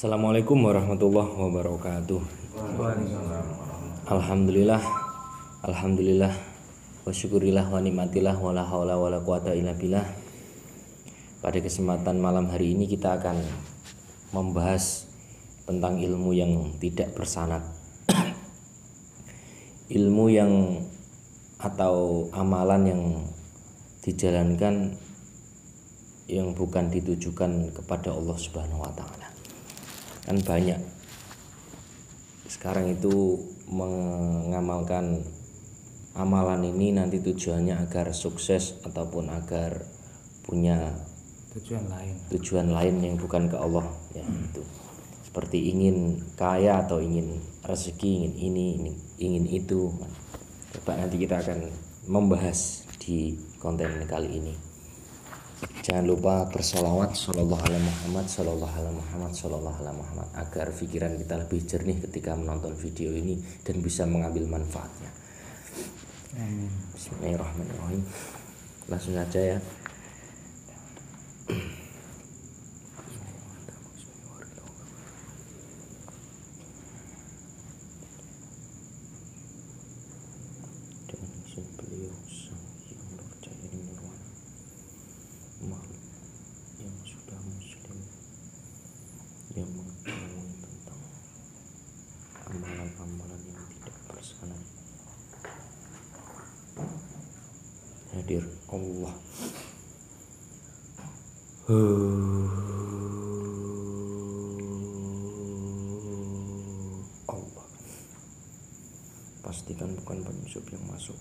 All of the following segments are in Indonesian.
Assalamualaikum warahmatullahi wabarakatuh. Alhamdulillah, alhamdulillah, wa syukurillah wa nikmatillah wa la haula wa la quwata illa billah. Pada kesempatan malam hari ini kita akan membahas tentang ilmu yang tidak bersanad. Ilmu yang atau amalan yang dijalankan yang bukan ditujukan kepada Allah Subhanahu wa taala. Kan banyak sekarang itu mengamalkan amalan ini nanti tujuannya agar sukses ataupun agar punya tujuan lain yang bukan ke Allah, ya itu. Seperti ingin kaya atau ingin rezeki, ingin ini, ingin itu. Coba nanti kita akan membahas di konten kali ini. Jangan lupa bersolawat sallallahu alaihi Muhammad sallallahu alaihi Muhammad sallallahu alaihi Muhammad agar pikiran kita lebih jernih ketika menonton video ini dan bisa mengambil manfaatnya. Bismillahirrahmanirrahim. Langsung aja ya. Yang sudah muslim yang mengetahui tentang amalan-amalan yang tidak bersanad, hadir Allah. Allah, pastikan bukan penyusup yang masuk.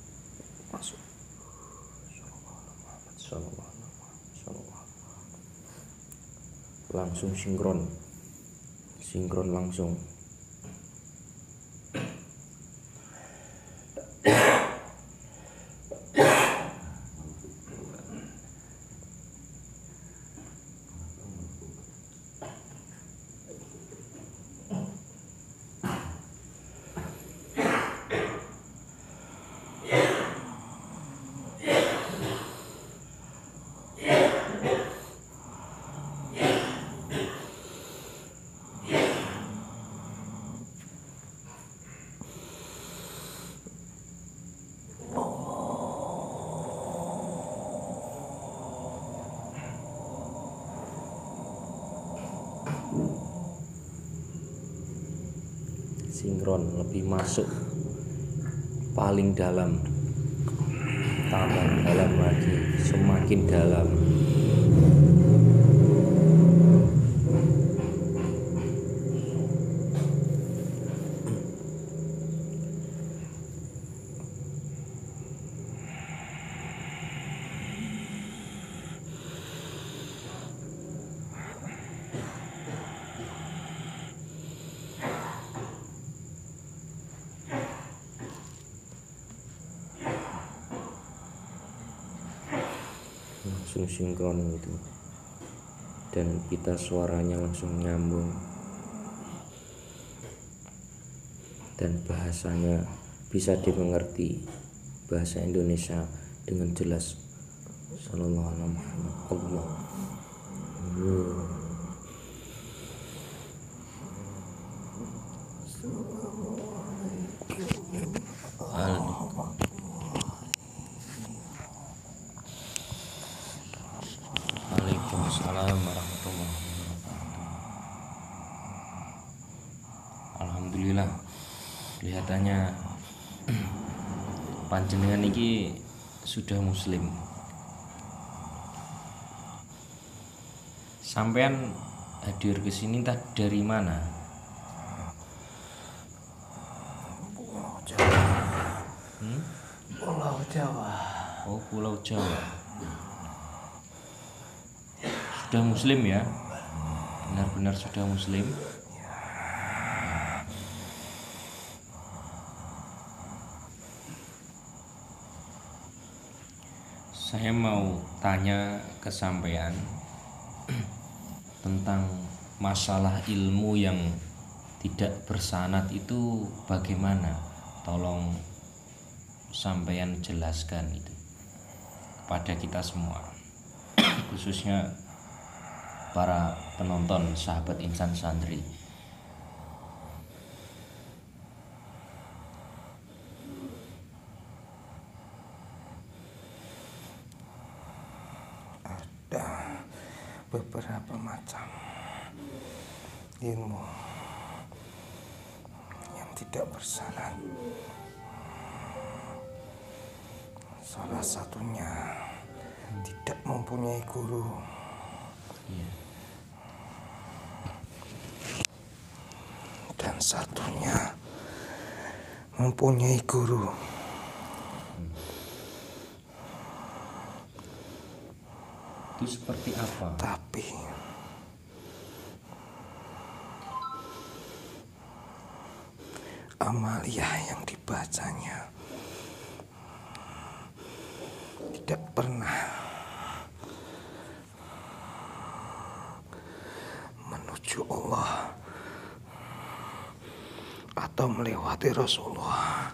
Sallallahu langsung sinkron langsung. Sinkron lebih masuk paling dalam, tambah dalam lagi, semakin dalam. Langsung sinkron itu, dan kita suaranya langsung nyambung dan bahasanya bisa dimengerti, bahasa Indonesia dengan jelas. Sallallahu alaihi Muhammad. Allah. Waalaikumsalam warahmatullahi wabarakatuh. Alhamdulillah, kelihatannya panjenengan ini sudah muslim. Sampean hadir ke sini tak dari mana? Pulau Jawa. Pulau Jawa. Oh, Pulau Jawa. Sudah muslim ya? Benar-benar sudah muslim? Saya mau tanya ke sampean tentang masalah ilmu yang tidak bersanad itu bagaimana? Tolong sampean jelaskan itu kepada kita semua, khususnya para penonton sahabat Insan Santri. Ada beberapa macam ilmu yang tidak bersyarat. Salah satunya tidak mempunyai guru. Dan satunya mempunyai guru. Itu seperti apa? Tapi amalia yang dibacanya tidak pernah menuju Allah atau melewati Rasulullah.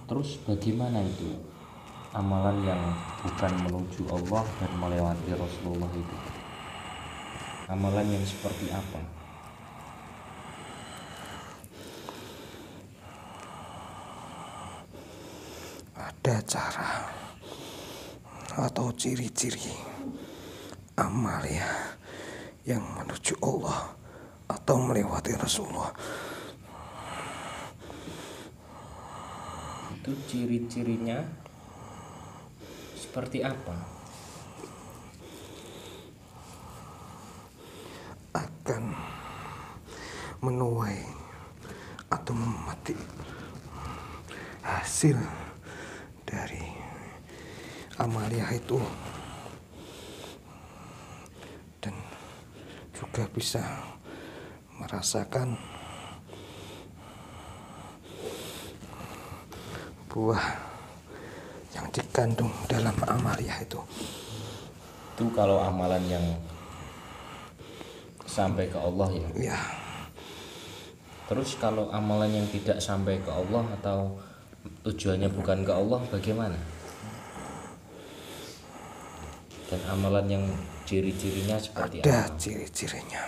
Terus bagaimana itu amalan yang bukan menuju Allah dan melewati Rasulullah itu? Amalan yang seperti apa? Ada cara atau ciri-ciri amalia yang menuju Allah atau melewati Rasulullah. Itu ciri-cirinya seperti apa? Akan menuai atau memetik hasil dari amalia itu, dan juga bisa merasakan buah yang dikandung dalam amalia itu. Itu kalau amalan yang sampai ke Allah ya. Ya, Terus kalau amalan yang tidak sampai ke Allah atau tujuannya bukan ke Allah bagaimana? Dan amalan yang ciri-cirinya seperti ada apa? ciri-cirinya.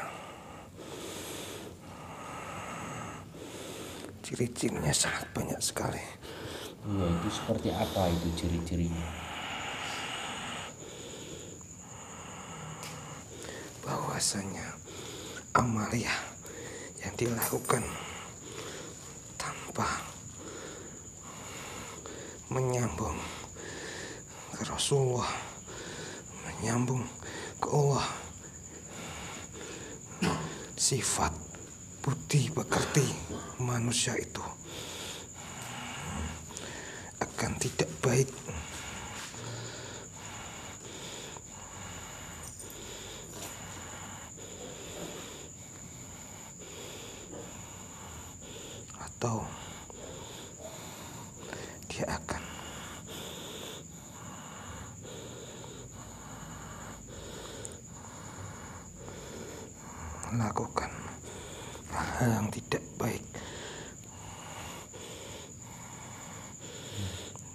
Ciri-cirinya sangat banyak sekali. Iya, itu seperti apa itu ciri-cirinya? Bahwasanya amalia yang dilakukan tanpa menyambung ke Rasulullah, menyambung ke Allah, sifat budi pekerti manusia itu akan tidak baik. Atau dia akan melakukan hal yang tidak baik,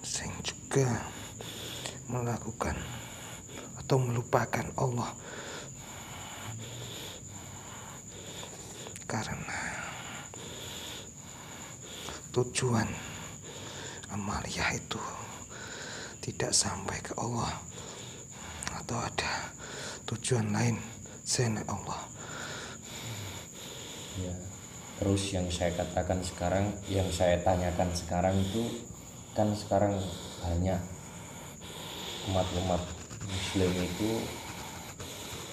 sehingga juga melakukan atau melupakan Allah, karena tujuan amalia itu tidak sampai ke Allah atau ada tujuan lain selain Allah. Ya. Terus yang saya katakan sekarang, yang saya tanyakan sekarang itu kan sekarang banyak umat-umat Muslim itu,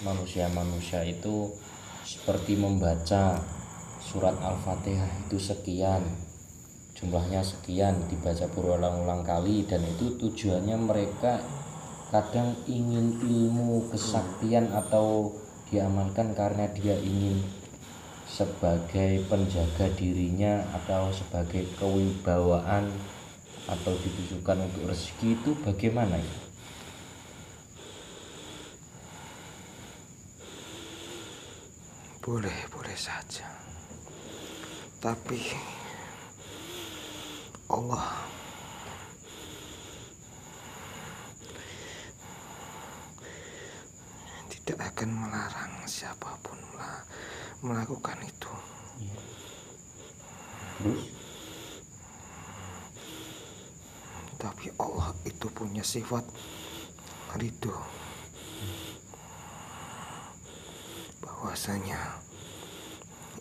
manusia-manusia itu seperti membaca surat Al-Fatihah itu sekian, jumlahnya sekian, dibaca berulang-ulang kali, dan itu tujuannya mereka kadang ingin ilmu kesaktian atau diamalkan karena dia ingin sebagai penjaga dirinya atau sebagai kewibawaan atau ditujukan untuk rezeki. Itu bagaimana ya? Boleh saja, tapi Allah tidak akan melarang siapapun melakukan itu. Terus? Tapi Allah itu punya sifat ridho, bahwasanya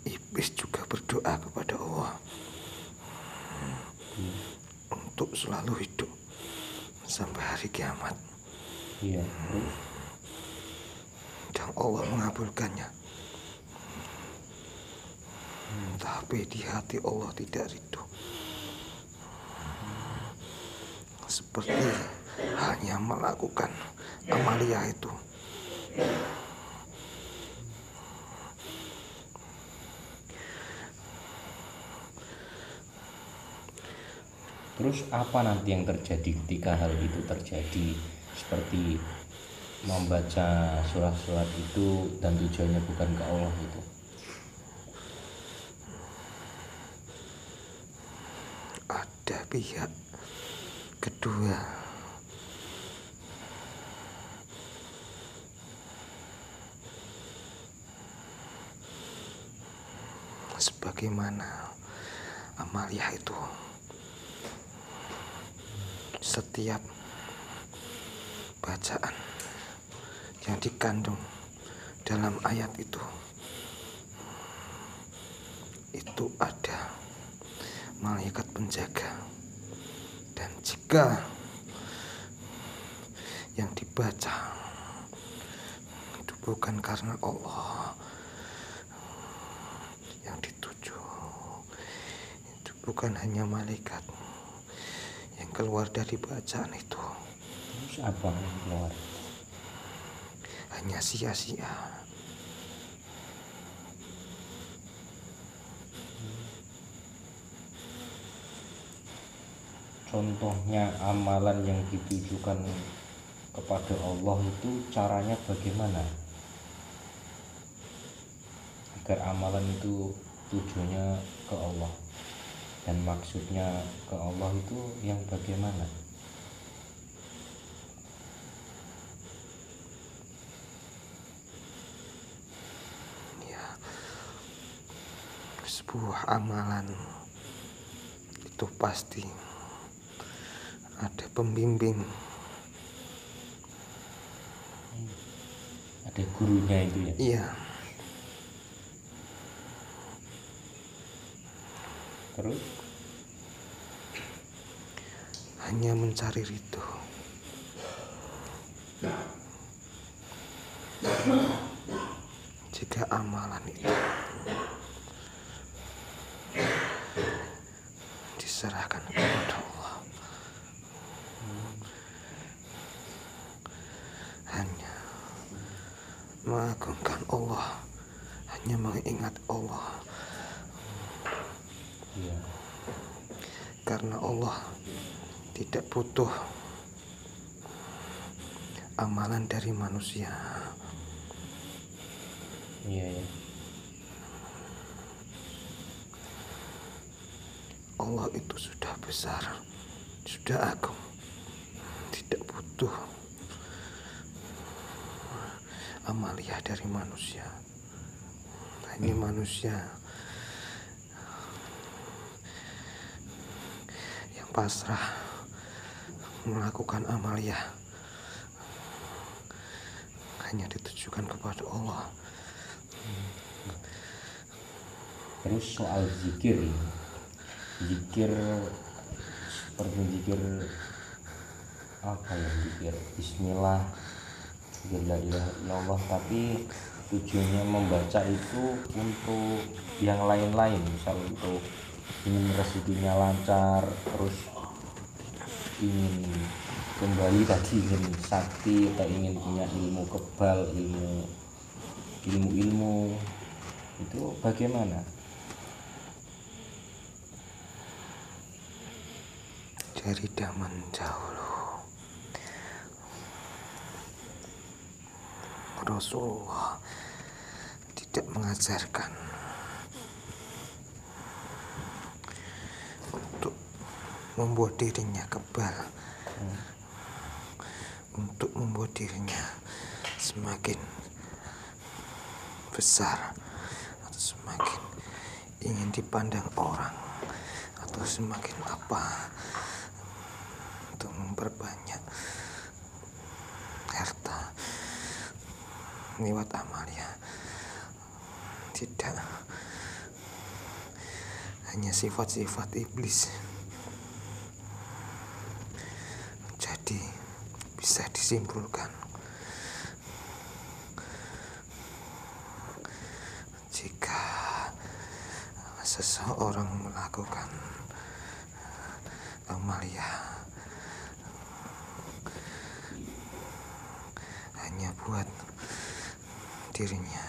iblis juga berdoa kepada Allah untuk selalu hidup sampai hari kiamat. Iya. Dan Allah mengabulkannya. Tapi di hati Allah tidak ridho. Seperti hanya melakukan amalia itu. Terus apa nanti yang terjadi ketika hal itu terjadi, seperti membaca surat-surat itu dan tujuannya bukan ke Allah itu? Ada pihak kedua sebagaimana amalia itu, setiap bacaan yang dikandung dalam ayat itu ada malaikat penjaga. Dan jika yang dibaca itu bukan karena Allah yang dituju, itu bukan hanya malaikat yang keluar dari bacaan itu. Terus apa yang keluar? Hanya sia-sia. Contohnya amalan yang ditujukan kepada Allah itu caranya bagaimana? Agar amalan itu tujuannya ke Allah dan maksudnya ke Allah itu yang bagaimana? Ya, sebuah amalan itu pasti ada pembimbing, ada gurunya itu ya? Iya. Terus? Hanya mencari ridho. Jika amalan itu diserahkan kepada Allah, hanya mengagungkan Allah, hanya mengingat Allah. Iya. Karena Allah tidak butuh amalan dari manusia. Iya. Allah itu sudah besar, sudah agung, tidak butuh amalia dari manusia. Ini manusia yang pasrah melakukan amalia hanya ditujukan kepada Allah. Terus soal zikir seperti zikir apa ya, zikir Bismillah, zikir la ilaha illallah, tapi tujuannya membaca itu untuk yang lain-lain, misal untuk ingin rezekinya lancar, terus ingin kembali tadi, ingin sakti, atau ingin punya ilmu kebal, ilmu itu bagaimana? Dari zaman dahulu Rasulullah tidak mengajarkan untuk membuat dirinya kebal, untuk membuat dirinya semakin besar, atau semakin ingin dipandang orang, atau semakin apa, untuk memperbanyak harta lewat amalia. Tidak hanya sifat-sifat iblis. Jadi bisa disimpulkan, jika seseorang melakukan amalia hanya buat dirinya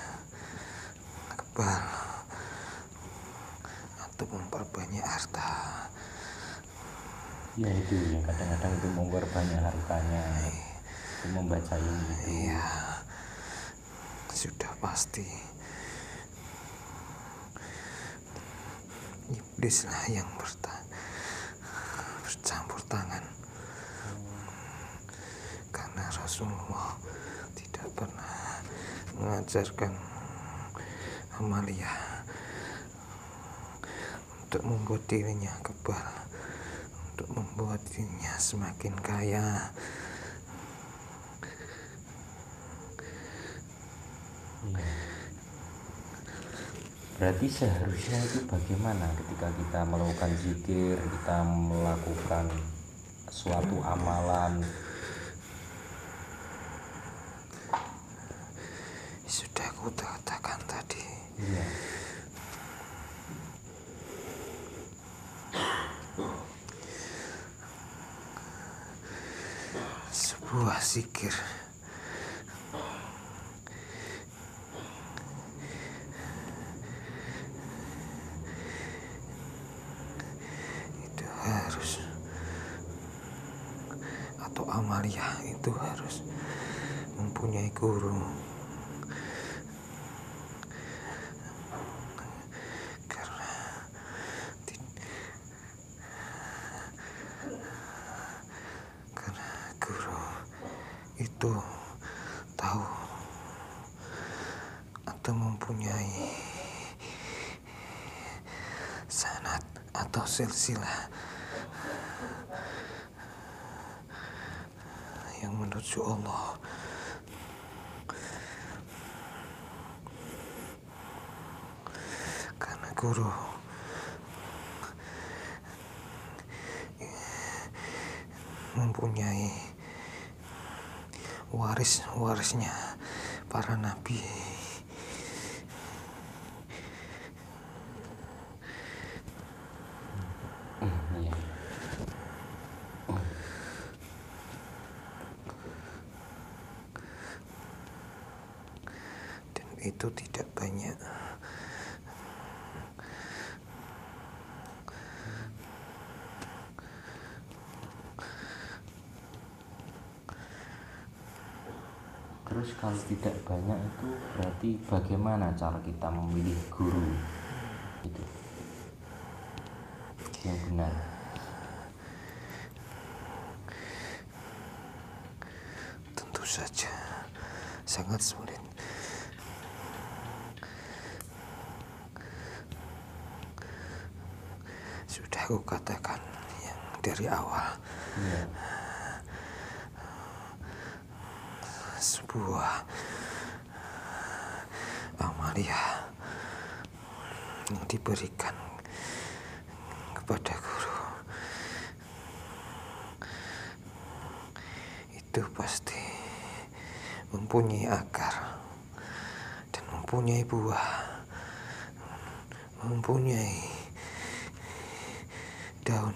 kebal atau memperbanyak harta, ya itu yang kadang-kadang itu memperbanyak hartanya, itu membaca ini itu ya sudah pasti iblislah yang bercampur tangan. Karena Rasulullah tidak pernah mengajarkan amalia untuk membuat dirinya kebal, untuk membuat dirinya semakin kaya. Berarti seharusnya itu bagaimana ketika kita melakukan zikir, kita melakukan suatu amalan? Sudah aku katakan tadi, Iya. sebuah zikir itu harus, atau amalia itu harus mempunyai guru. Karena guru itu tahu atau mempunyai sanad atau silsilah yang menuju Allah. Karena guru mempunyai warisnya para nabi. Iya. Dan itu tidak banyak. Terus kalau tidak banyak itu berarti bagaimana cara kita memilih guru itu yang benar? Tentu saja sangat sulit. Sudah aku katakan yang dari awal, Iya. sebuah amalia yang diberikan kepada guru itu pasti mempunyai akar dan mempunyai buah, mempunyai daun,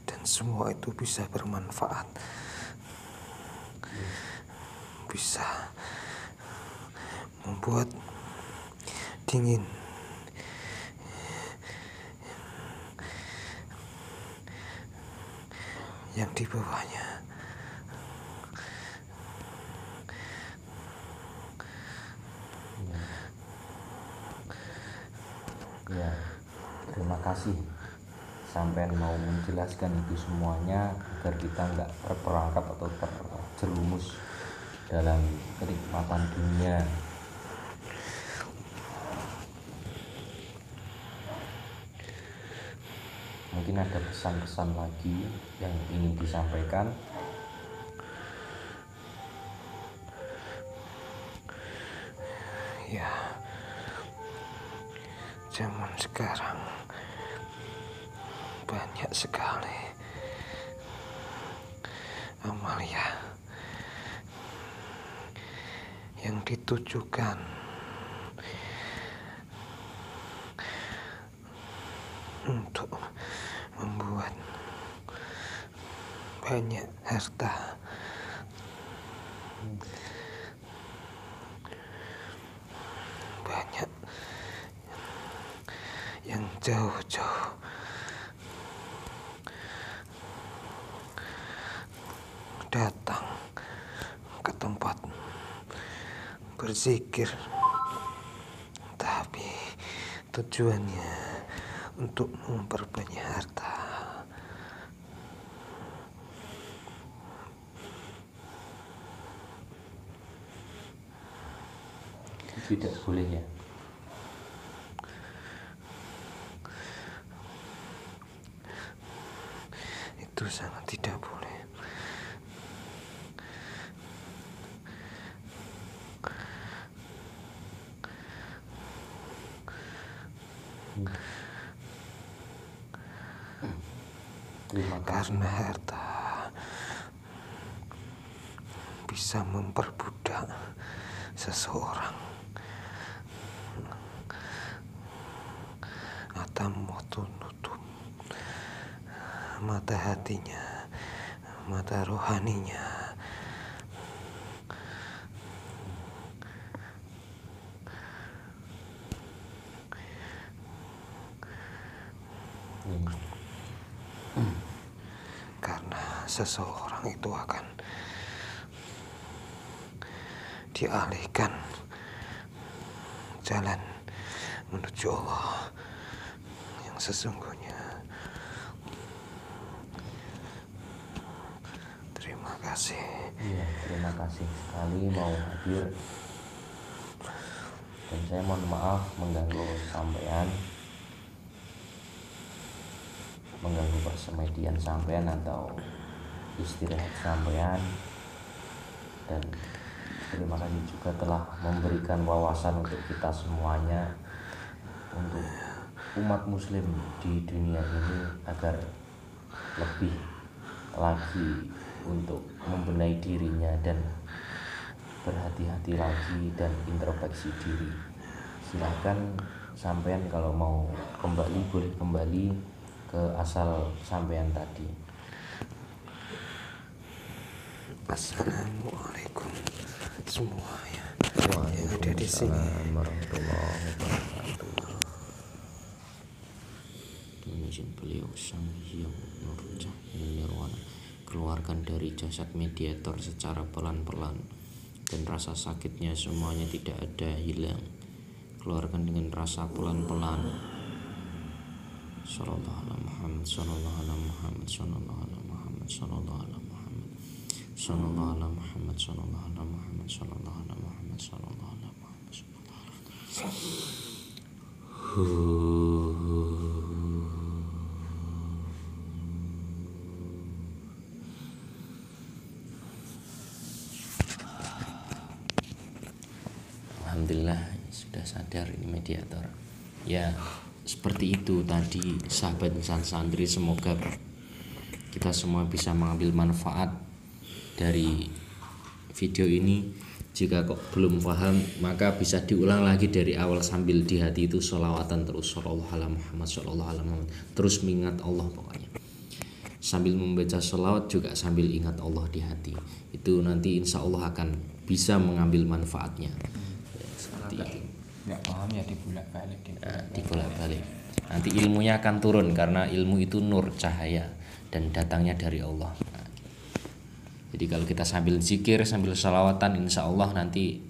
dan semua itu bisa bermanfaat, bisa membuat dingin yang di bawahnya. Ya, terima kasih sampai mau menjelaskan itu semuanya agar kita nggak terperangkap atau terjerumus dalam kenikmatan dunia. Mungkin ada pesan-pesan lagi yang ingin disampaikan. Ya, zaman sekarang banyak sekali amalia yang ditujukan untuk membuat banyak harta. Banyak yang jauh-jauh datang ke tempat berzikir, tapi tujuannya untuk memperbanyak harta. Tidak boleh ya. Itu sangat tidak boleh. Karena harta bisa memperbudak seseorang atau nutup mata hatinya, mata rohaninya. Karena seseorang itu akan dialihkan jalan menuju Allah yang sesungguhnya. Terima kasih. Iya, terima kasih sekali mau hadir. Dan saya mohon maaf mengganggu sampean, mengganggu persemedian sampean atau istirahat sampean. Dan terima kasih juga telah memberikan wawasan untuk kita semuanya, untuk umat muslim di dunia ini agar lebih lagi untuk membenahi dirinya dan berhati-hati lagi dan introspeksi diri. Silahkan sampean kalau mau kembali boleh kembali ke asal sampean tadi. Assalamualaikum semuanya yang ada di sini. Warahmatullahi wabarakatuh. Izin beliau sang hyang nurja nirwana, keluarkan dari jasad mediator secara pelan-pelan, dan rasa sakitnya semuanya tidak ada, hilang. Keluarkan dengan rasa pelan-pelan. Sallallahu alaihi Muhammad, sallallahu alaihi Muhammad, sallallahu alaihi Muhammad, sallallahu alaihi Muhammad, sallallahu alaihi Muhammad, sallallahu alaihi Muhammad, sallallahu alaihi Muhammad, sallallahu alaihi Muhammad. Alhamdulillah sudah sadar ini mediator. Ya, seperti itu tadi sahabat insan santri, semoga kita semua bisa mengambil manfaat dari video ini. Jika kok belum paham, maka bisa diulang lagi dari awal sambil di hati itu sholawatan terus, sallallahu alaihi Muhammad, sallallahu alaihi Muhammad, terus mengingat Allah pokoknya. Sambil membaca sholawat juga sambil ingat Allah di hati. Itu nanti insya Allah akan bisa mengambil manfaatnya. Seperti itu. Nggak paham ya Dibolak-balik. Nanti ilmunya akan turun karena ilmu itu nur, cahaya, dan datangnya dari Allah. Jadi kalau kita sambil zikir, sambil sholawatan, insya Allah nanti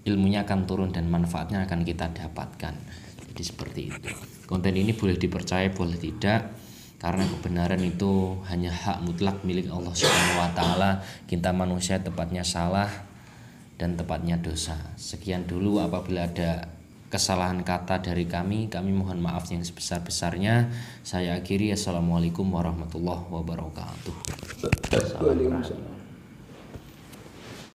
ilmunya akan turun dan manfaatnya akan kita dapatkan. Jadi seperti itu. Konten ini boleh dipercaya, boleh tidak, karena kebenaran itu hanya hak mutlak milik Allah Subhanahu wa taala. Kita manusia tepatnya salah, dan tepatnya dosa. Sekian dulu, apabila ada kesalahan kata dari kami mohon maaf yang sebesar-besarnya. Saya akhiri, assalamualaikum warahmatullahi wabarakatuh. Salam